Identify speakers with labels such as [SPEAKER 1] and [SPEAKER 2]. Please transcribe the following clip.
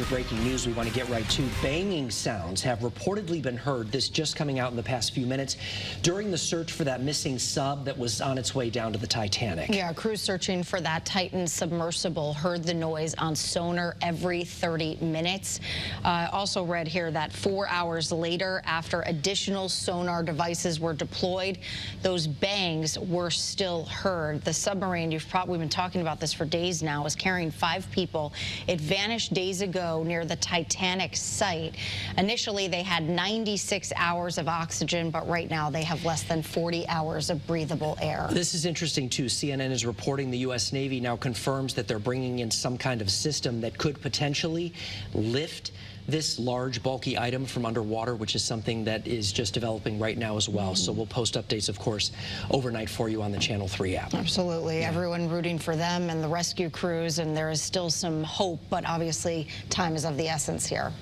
[SPEAKER 1] Breaking news we want to get right to. Banging sounds have reportedly been heard. This just coming out in the past few minutes during the search for that missing sub that was on its way down to the Titanic.
[SPEAKER 2] Yeah, crews searching for that Titan submersible heard the noise on sonar every 30 minutes. Also read here that 4 hours later, after additional sonar devices were deployed, those bangs were still heard. The submarine, we've been talking about this for days now, is carrying 5 people. It vanished days ago near the Titanic site. Initially, they had 96 hours of oxygen, but right now they have less than 40 hours of breathable air.
[SPEAKER 1] This is interesting, too. CNN is reporting the U.S. Navy now confirms that they're bringing in some kind of system that could potentially lift this large, bulky item from underwater, which is something that is just developing right now as well. So we'll post updates, of course, overnight for you on the Channel 3 app.
[SPEAKER 2] Absolutely. Yeah. Everyone rooting for them and the rescue crews, and there is still some hope, but obviously time is of the essence here.